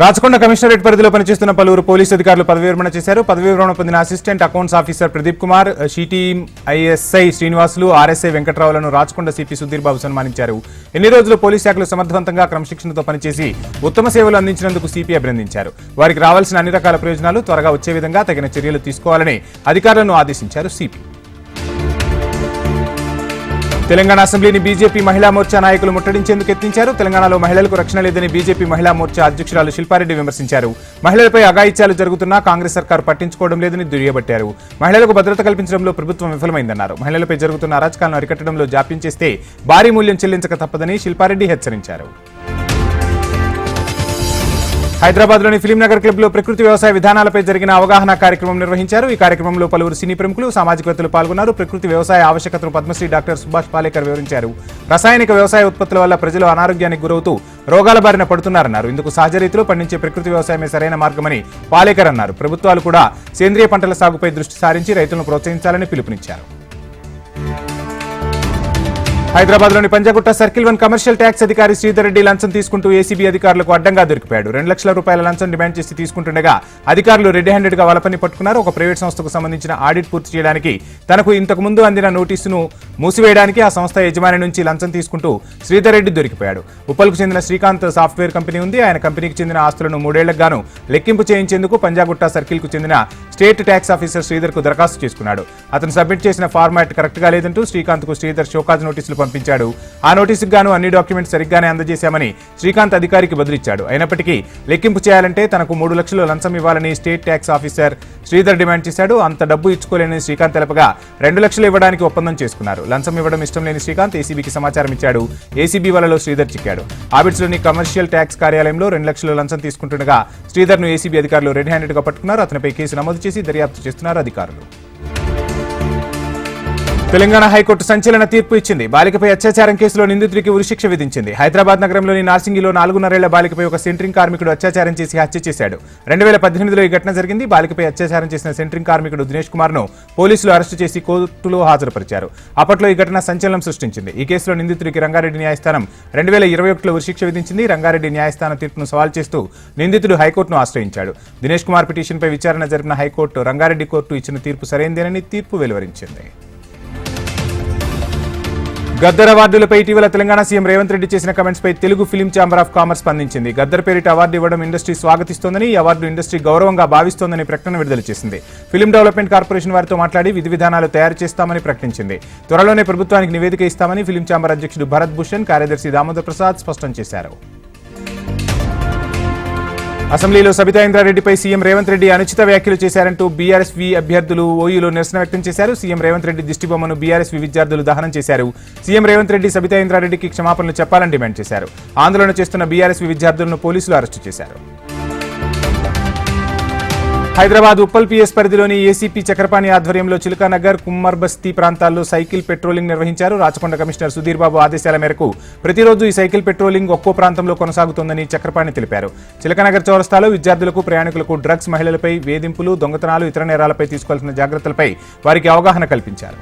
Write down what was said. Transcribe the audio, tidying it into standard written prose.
Rachakonda commissionerate పరిధిలో పనిచేస్తున్న పలువురు పోలీసు అధికారులు పదవీ విరమణ చేశారు. పదవీ విరమణ పొందిన assistant accounts officer Pradeep Kumar, CTM ISI Srinivasulu, RSI వెంకట్రావులను రాచకొండ సిపి సుధీర్ బాబు సన్మానించారు. ఎన్ని రోజులు పోలీసు శాఖలు సమర్థవంతంగా క్రమశిక్షణతో పనిచేసి ఉత్తమ సేవలు అందించినందుకు సిపి అభినందించారు. వారికి రావాల్సిన అన్ని రకాల ప్రయోజనాలు త్వరగా వచ్చే విధంగా తగిన చర్యలు తీసుకోవాలని అధికారులను ఆదేశించారు సిపి. తెలంగాణ అసెంబ్లీని బీజేపీ మహిళా మోర్చా నాయకులు ముట్టడించేందుకు యత్నించారు. తెలంగాణలో మహిళలకు రక్షణ లేదని బీజేపీ మహిళా మోర్చా అధ్యక్షురాలు శిల్పారెడ్డి విమర్శించారు. మహిళలపై అఘాయిత్యాలు జరుగుతున్నా కాంగ్రెస్ సర్కారు పట్టించుకోవడం లేదని దుయ్యబట్టారు. మహిళలకు భద్రత కల్పించడంలో ప్రభుత్వం విఫలమైందన్నారు. మహిళలపై జరుగుతున్న అరాచకాలను అరికట్టడంలో జాప్యం చేస్తే భారీ మూల్యం చెల్లించక తప్పదని శిల్పారెడ్డి హెచ్చరించారు. హైదరాబాద్లోని ఫిలింనగర్ క్లబ్లో ప్రకృతి వ్యవసాయ విధానాలపై జరిగిన అవగాహన కార్యక్రమం నిర్వహించారు. ఈ కార్యక్రమంలో పలువురు సినీ ప్రముఖులు, సామాజికవేత్తలు పాల్గొన్నారు. ప్రకృతి వ్యవసాయ ఆవశ్యకతను పద్మశ్రీ డాక్టర్ సుభాష్ పాలేకర్ వివరించారు. రసాయనిక వ్యవసాయ ఉత్పత్తుల వల్ల ప్రజలు అనారోగ్యానికి గురవుతూ రోగాల బారిన పడుతున్నారన్నారు. ఇందుకు సహజ రీతిలో పండించే ప్రకృతి వ్యవసాయమే సరైన మార్గమని పాలేకర్ అన్నారు. ప్రభుత్వాలు కూడా సేంద్రియ పంటల సాగుపై దృష్టి సారించి రైతులను ప్రోత్సహించాలని పిలుపునిచ్చారు. హైదరాబాద్లోని పంజాగుట్ట సర్కిల్ 1 కమర్షియల్ ట్యాక్స్ అధికారి శ్రీధర్ రెడ్డి లంచం తీసుకుంటూ ఏసీబీ అధికారులకు అడ్డంగా దొరికిపోయాడు. 2 లక్షల రూపాయల లంచం డిమాండ్ చేసి తీసుకుంటుండగా అధికారులు రెడ్ హ్యాండెడ్ గా వలపని పట్టుకున్నారు. ఒక ప్రైవేట్ సంస్థకు సంబంధించిన ఆడిట్ పూర్తి చేయడానికి తనకు ఇంతకు ముందు అందిన నోటీసును మూసివేయడానికి ఆ సంస్థ యజమాని నుంచి లంచం తీసుకుంటూ శ్రీధర్ రెడ్డి దొరికిపోయాడు. ఉప్పల్కు చెందిన శ్రీకాంత్ సాఫ్ట్వేర్ కంపెనీ ఉంది. ఆయన కంపెనీకి చెందిన ఆస్తులను 3 ఏళ్లకు గాను లెక్కింపు చేయించేందుకు పంజాగుట్ట సర్కిల్ కు చెందిన స్టేట్ ట్యాక్స్ ఆఫీసర్ శ్రీధర్ కు దరఖాస్తు చేసుకున్నాడు. అతను సబ్మిట్ చేసిన ఫార్మాట్ కరెక్ట్ గా లేదంటూ శ్రీకాంత్ కు శ్రీధర్ షోకాజ్ నోటీసులు పంపించాడు. ఆ నోటీసుకు గాను అన్ని డాక్యుమెంట్స్ సరిగ్గానే అందజేశామని శ్రీకాంత్ అధికారికి బదులిచ్చాడు. అయినప్పటికీ లెక్కింపు చేయాలంటే తనకు 3 లక్షలు లంచం ఇవ్వాలని state tax officer Sridhar demand చేశాడు. అంత డబ్బు ఇచ్చుకోలేని శ్రీకాంత్ తెలపగా 2 లక్షలు ఇవ్వడానికి ఒప్పందం చేసుకున్నారు. లంచం ఇవ్వడం ఇష్టం లేని శ్రీకాంత్ ఏసీబీకి సమాచారం ఇచ్చాడు. ఏసీబీ వలలో శ్రీధర్ చిక్కాడు. ఆబిడ్స్లోని కమర్షియల్ ట్యాక్స్ కార్యాలయంలో 2 లక్షలు లంచం తీసుకుంటుండగా శ్రీధర్ను ఏసీబీ అధికారులు రెడ్ హ్యాండెడ్ గా పట్టుకున్నారు. అతనిపై కేసు నమోదు చేసి దర్యాప్తు చేస్తున్నారు అధికారులు. తెలంగాణ హైకోర్టు సంచలన తీర్పు ఇచ్చింది. బాలికపై అత్యాచారం కేసులో నిందితుడికి ఉరిశిక్ష విధించింది. హైదరాబాద్ నగరంలోని నార్సింగిలో 4.5 ఏళ్ల బాలికపై ఒక సెంట్రింగ్ కార్మికుడు అత్యాచారం చేసి హత్య చేశాడు. 2018లో ఈ ఘటన జరిగింది. బాలికపై అత్యాచారం చేసిన సెంట్రింగ్ కార్మికుడు దినేష్ కుమార్ ను పోలీసులు అరెస్టు చేసి కోర్టులో హాజరుపరిచారు. అప్పట్లో ఈ ఘటన సంచలనం సృష్టించింది. ఈ కేసులో నిందితుడికి రంగారెడ్డి న్యాయస్థానం 2021లో ఉరిశిక్ష విధించింది. రంగారెడ్డి న్యాయస్థానం తీర్పును సవాల్ చేస్తూ నిందితుడు హైకోర్టును ఆశ్రయించాడు. దినేష్ కుమార్ పిటిషన్పై విచారణ జరిపిన హైకోర్టు రంగారెడ్డి కోర్టు ఇచ్చిన తీర్పు సరైందేనని తీర్పు వెలువరించింది. గద్దర్ అవార్డులపై ఇటీవల తెలంగాణ సీఎం రేవంత్ రెడ్డి చేసిన కమెంట్స్ పై Telugu film chamber of commerce స్పందించింది. గద్దర్ పేరిట అవార్డు ఇవ్వడం ఇండస్ట్రీ స్వాగతిస్తోందని, ఈ అవార్డు ఇండస్ట్రీ గౌరవంగా భావిస్తోందని ప్రకటన విడుదల చేసింది. ఫిలిం డెవలప్మెంట్ కార్పొరేషన్ వారితో మాట్లాడి విధి విధానాలు తయారు చేస్తామని ప్రకటించింది. త్వరలోనే ప్రభుత్వానికి నివేదిక ఇస్తామని ఫిలిం ఛాంబర్ అధ్యక్షుడు భరత్ భూషణ్, కార్యదర్శి దామోదర్ ప్రసాద్ స్పష్టం చేశారు. అసెంబ్లీలో సబితా ఇంద్రారెడ్డిపై సీఎం రేవంత్ రెడ్డి అనుచిత వ్యాఖ్యలు చేశారంటూ బీఆర్ఎస్వీ అభ్యర్థులు ఓయూలో నిరసన వ్యక్తం చేశారు. సీఎం రేవంత్ రెడ్డి దిష్టిబొమ్మను బీఆర్ఎస్వీ విద్యార్థులు దహనం చేశారు. సీఎం రేవంత్ రెడ్డి సబితా ఇంద్రారెడ్డికి క్షమాపణలు చెప్పాలని డిమాండ్ చేశారు. ఆందోళన చేస్తున్న బీఆర్ఎస్వీ విద్యార్థులను పోలీసులు అరెస్టు చేశారు. హైదరాబాద్ ఉప్పల్ పీఎస్ పరిధిలోని ఏసీపీ చక్రపాణి ఆధ్వర్యంలో చిలకానగర్, కుమ్మర్ బస్తీ ప్రాంతాల్లో సైకిల్ పెట్రోలింగ్ నిర్వహించారు. రాచకొండ కమిషనర్ సుధీర్ బాబు ఆదేశాల మేరకు ప్రతిరోజు ఈ సైకిల్ పెట్రోలింగ్ ఒక్కో ప్రాంతంలో కొనసాగుతోందని చక్రపాణి తెలిపారు. చిలకానగర్ చౌరస్తాలో విద్యార్థులకు, ప్రయాణికులకు డ్రగ్స్, మహిళలపై వేధింపులు, దొంగతనాలు, ఇతర నేరాలపై తీసుకోవాల్సిన జాగ్రత్తలపై వారికి అవగాహన కల్పించారు.